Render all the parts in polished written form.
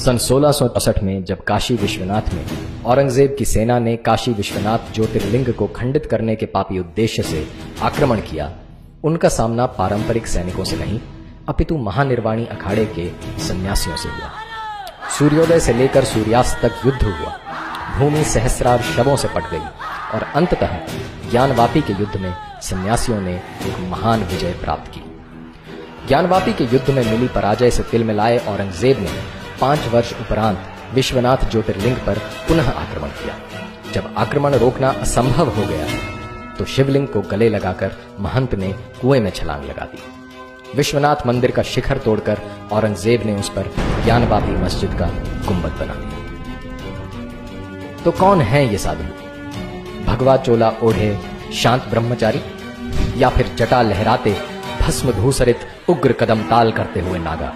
सन 1664 में जब काशी विश्वनाथ में औरंगजेब की सेना ने काशी विश्वनाथ ज्योतिर्लिंग को खंडित करने के पापी उद्देश्य से आक्रमण किया, उनका सामना पारंपरिक सैनिकों से नहीं अपितु महानिर्वाणी अखाड़े के सन्यासियों से हुआ। सूर्योदय से लेकर सूर्यास्त तक युद्ध हुआ, भूमि सहस्रार शवों से पट गई और अंततः ज्ञानवापी के युद्ध में सन्यासियों ने एक महान विजय प्राप्त की। ज्ञानवापी के युद्ध में मिली पराजय से तिलमिलाए औरंगजेब ने 5 वर्ष उपरांत विश्वनाथ ज्योतिर्लिंग पर पुनः आक्रमण किया। जब आक्रमण रोकना असंभव हो गया तो शिवलिंग को गले लगाकर महंत ने कुएं में छलांग लगा दी। विश्वनाथ मंदिर का शिखर तोड़कर औरंगजेब ने उस पर ज्ञानवापी मस्जिद का गुंबद बना दिया। तो कौन है ये साधु? भगवा चोला ओढ़े शांत ब्रह्मचारी, या फिर जटा लहराते भस्म धूसरित उग्र कदम ताल करते हुए नागा?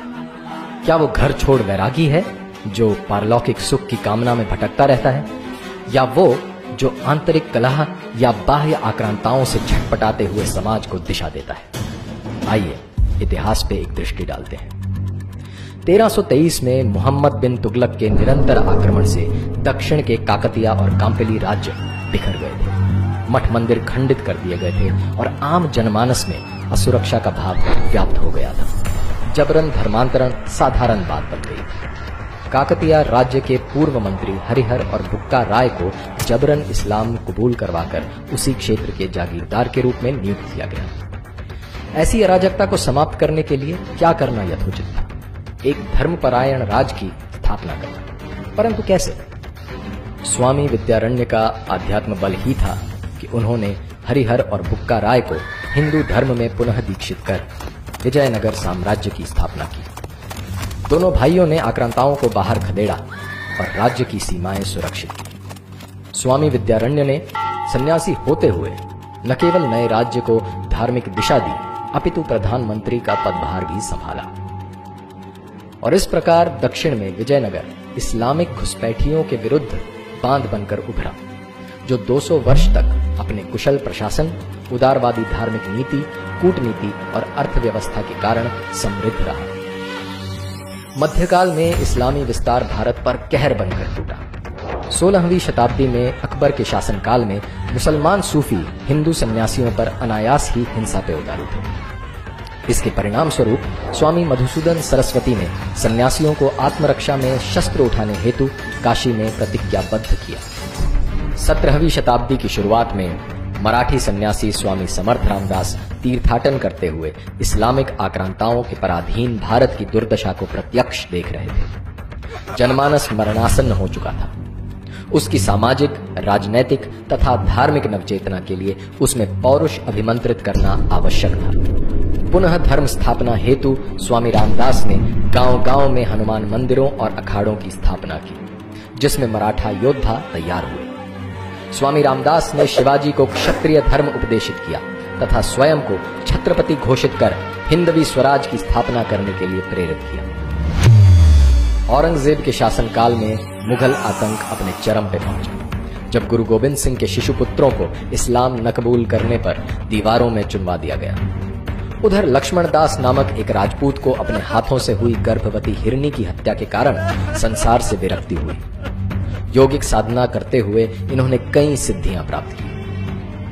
क्या वो घर छोड़ वैरागी है जो पारलौकिक सुख की कामना में भटकता रहता है, या वो जो आंतरिक कलह या बाह्य आक्रांताओं से झटपटाते हुए समाज को दिशा देता है? आइए इतिहास पे एक दृष्टि डालते हैं। 1323 में मोहम्मद बिन तुगलक के निरंतर आक्रमण से दक्षिण के काकतिया और कांपिली राज्य बिखर गए थे। मठ मंदिर खंडित कर दिए गए थे और आम जनमानस में असुरक्षा का भाव व्याप्त हो गया था। जबरन धर्मांतरण साधारण बात बन गई। काकतिया राज्य के पूर्व मंत्री हरिहर और बुक्का राय को जबरन इस्लाम कबूल करवाकर उसी क्षेत्र के जागीरदार के रूप में नियुक्त किया गया। ऐसी अराजकता को समाप्त करने के लिए क्या करना यथोचित था? एक धर्मपरायण राज की स्थापना करना, परंतु कैसे? स्वामी विद्यारण्य का आध्यात्म बल ही था कि उन्होंने हरिहर और बुक्का राय को हिंदू धर्म में पुनः दीक्षित कर विजयनगर साम्राज्य की स्थापना की। दोनों भाइयों ने आक्रांताओं को बाहर खदेड़ा और राज्य की सीमाएं सुरक्षित की। स्वामी विद्यारण्य ने सन्यासी होते हुए न केवल नए राज्य को धार्मिक दिशा दी अपितु प्रधानमंत्री का पदभार भी संभाला। और इस प्रकार दक्षिण में विजयनगर इस्लामिक घुसपैठियों के विरुद्ध बांध बनकर उभरा, जो 200 वर्ष तक अपने कुशल प्रशासन, उदारवादी धार्मिक नीति, कूटनीति और अर्थव्यवस्था के कारण समृद्ध रहा। मध्यकाल में इस्लामी विस्तार भारत पर कहर बनकर टूटा। 16वीं शताब्दी में अकबर के शासनकाल में मुसलमान सूफी हिंदू सन्यासियों पर अनायास ही हिंसा पे उतारू थे। इसके परिणाम स्वरूप स्वामी मधुसूदन सरस्वती ने सन्यासियों को आत्मरक्षा में शस्त्र उठाने हेतु काशी में प्रतिज्ञाबद्ध किया। 17वीं शताब्दी की शुरुआत में मराठी सन्यासी स्वामी समर्थ रामदास तीर्थाटन करते हुए इस्लामिक आक्रांताओं के पराधीन भारत की दुर्दशा को प्रत्यक्ष देख रहे थे। जनमानस मरणासन्न हो चुका था। उसकी सामाजिक, राजनैतिक तथा धार्मिक नवचेतना के लिए उसमें पौरुष अभिमंत्रित करना आवश्यक था। पुनः धर्म स्थापना हेतु स्वामी रामदास ने गांव-गांव में हनुमान मंदिरों और अखाड़ों की स्थापना की, जिसमें मराठा योद्धा तैयार हुए। स्वामी रामदास ने शिवाजी को क्षत्रिय धर्म उपदेशित किया तथा स्वयं को छत्रपति घोषित कर हिंदवी स्वराज की स्थापना करने के लिए प्रेरित किया। औरंगजेब के शासनकाल में मुगल आतंक अपने चरम पे पहुंचा, जब गुरु गोविंद सिंह के शिशुपुत्रों को इस्लाम न कबूल करने पर दीवारों में चुनवा दिया गया। उधर लक्ष्मण दास नामक एक राजपूत को अपने हाथों से हुई गर्भवती हिरनी की हत्या के कारण संसार से विरक्ति हुई। यौगिक साधना करते हुए इन्होंने कई सिद्धियां प्राप्त की।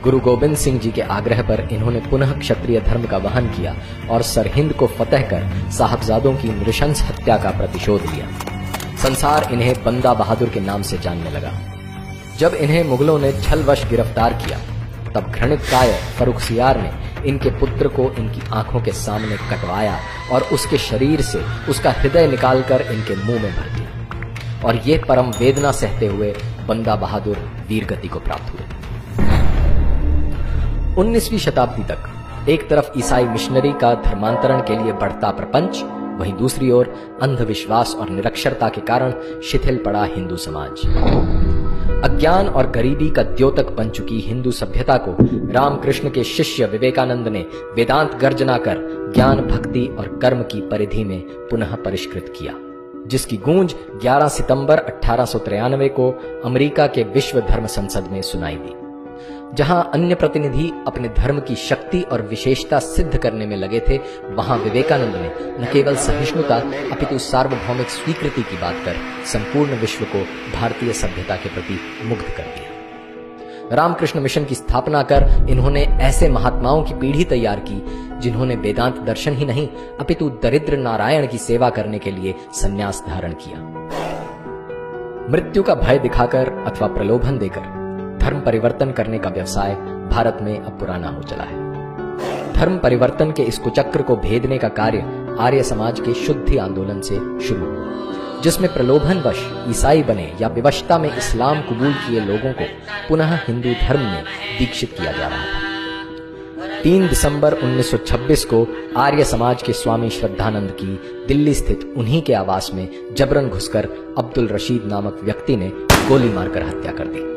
गुरु गोविंद सिंह जी के आग्रह पर इन्होंने पुनः क्षत्रिय धर्म का वहन किया और सरहिंद को फतह कर साहबजादों की नृशंस हत्या का प्रतिशोध लिया। संसार इन्हें बंदा बहादुर के नाम से जानने लगा। जब इन्हें मुगलों ने छलवश गिरफ्तार किया, तब घृणित कायर फर्रुखसियार ने इनके पुत्र को इनकी आंखों के सामने कटवाया और उसके शरीर से उसका हृदय निकालकर इनके मुंह में भर दिया, और ये परम वेदना सहते हुए बंदा बहादुर वीरगति को प्राप्त हुए। 19वीं शताब्दी तक एक तरफ ईसाई मिशनरी का धर्मांतरण के लिए बढ़ता प्रपंच, वहीं दूसरी ओर अंधविश्वास और निरक्षरता के कारण शिथिल पड़ा हिंदू समाज। अज्ञान और गरीबी का द्योतक बन चुकी हिंदू सभ्यता को रामकृष्ण के शिष्य विवेकानंद ने वेदांत गर्जना कर ज्ञान, भक्ति और कर्म की परिधि में पुनः परिष्कृत किया, जिसकी गूंज 11 सितंबर 1893 को अमेरिका के विश्व धर्म संसद में सुनाई दी। जहां अन्य प्रतिनिधि अपने धर्म की शक्ति और विशेषता सिद्ध करने में लगे थे, वहां विवेकानंद ने न केवल सहिष्णुता अपितु सार्वभौमिक स्वीकृति की बात कर संपूर्ण विश्व को भारतीय सभ्यता के प्रति मुग्ध कर दिया। रामकृष्ण मिशन की स्थापना कर इन्होंने ऐसे महात्माओं की पीढ़ी तैयार की जिन्होंने वेदांत दर्शन ही नहीं अपितु दरिद्र नारायण की सेवा करने के लिए संन्यास धारण किया। मृत्यु का भय दिखाकर अथवा प्रलोभन देकर धर्म परिवर्तन करने का व्यवसाय भारत में अब पुराना हो चला है। धर्म परिवर्तन के इस कुचक्र को भेदने का कार्य आर्य समाज के शुद्धि आंदोलन से शुरू हुआ, जिसमें प्रलोभनवश ईसाई बने या विवशता में इस्लाम कबूल किए लोगों को पुनः हिंदू धर्म में दीक्षित किया जा रहा था। 3 दिसंबर 1926 को आर्य समाज के स्वामी श्रद्धानंद की दिल्ली स्थित उन्हीं के आवास में जबरन घुसकर अब्दुल रशीद नामक व्यक्ति ने गोली मारकर हत्या कर दी।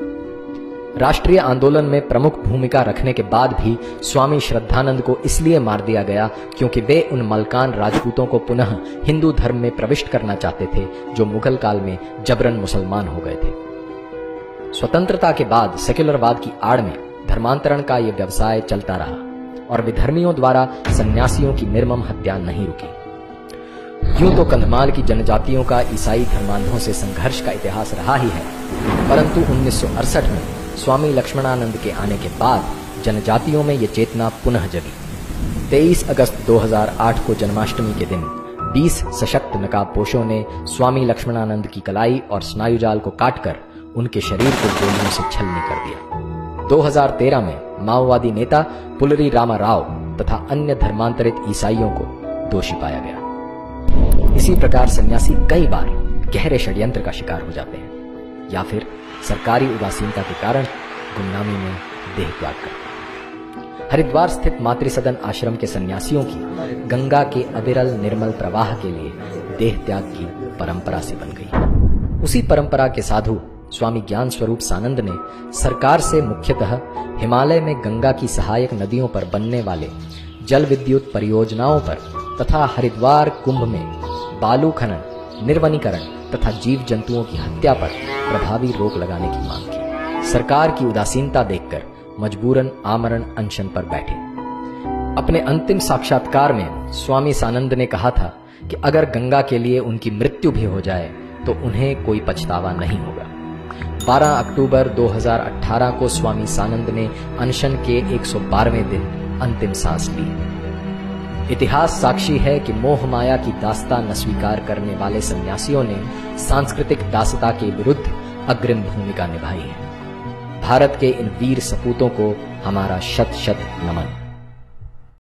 राष्ट्रीय आंदोलन में प्रमुख भूमिका रखने के बाद भी स्वामी श्रद्धानंद को इसलिए मार दिया गया क्योंकि वे उन मलकान राजपूतों को पुनः हिंदू धर्म में प्रविष्ट करना चाहते थे जो मुगल काल में जबरन मुसलमान हो गए थे। स्वतंत्रता के बाद सेक्युलरवाद की आड़ में धर्मांतरण का यह व्यवसाय चलता रहा और विधर्मियों द्वारा सन्यासियों की निर्मम हत्या नहीं रुकी। यूं तो कंधमाल की जनजातियों का ईसाई धर्मांधों से संघर्ष का इतिहास रहा ही है, परंतु 1968 में स्वामी लक्ष्मणानंद के आने के बाद जनजातियों में ये चेतना पुनः जगी। 23 अगस्त 2008 को जन्माष्टमी के दिन 20 सशक्त नकाबपोशों ने स्वामी लक्ष्मणानंद की कलाई और स्नायुजाल को काटकर उनके शरीर को गोलियों से छलनी कर दिया। 2013 में माओवादी नेता पुलरी रामा राव तथा अन्य धर्मांतरित ईसाइयों को दोषी पाया गया। इसी प्रकार सन्यासी कई बार गहरे षड्यंत्र का शिकार हो जाते हैं या फिर सरकारी उदासीनता के कारण गुमनामी में देह त्याग करते हैं। हरिद्वार स्थित मातृसदन आश्रम के सन्यासियों की गंगा के अविरल निर्मल प्रवाह के लिए देह त्याग की परंपरा सी बन गई। उसी परंपरा के साधु स्वामी ज्ञान स्वरूप सानंद ने सरकार से मुख्यतः हिमालय में गंगा की सहायक नदियों पर बनने वाले जल विद्युत परियोजनाओं पर तथा हरिद्वार कुंभ में बालू खनन, निर्वनीकरण तथा जीव जंतुओं की हत्या पर प्रभावी रोक लगाने की मांग की। सरकार की उदासीनता देखकर मजबूरन आमरण अनशन पर बैठे। अपने अंतिम साक्षात्कार में स्वामी सानंद ने कहा था कि अगर गंगा के लिए उनकी मृत्यु भी हो जाए तो उन्हें कोई पछतावा नहीं होगा। 12 अक्टूबर 2018 को स्वामी सानंद ने अनशन के 112वें दिन अंतिम सांस ली। इतिहास साक्षी है कि मोह माया की दास्ता न स्वीकार करने वाले सन्यासियों ने सांस्कृतिक दासता के विरुद्ध अग्रिम भूमिका निभाई है। भारत के इन वीर सपूतों को हमारा शत शत नमन।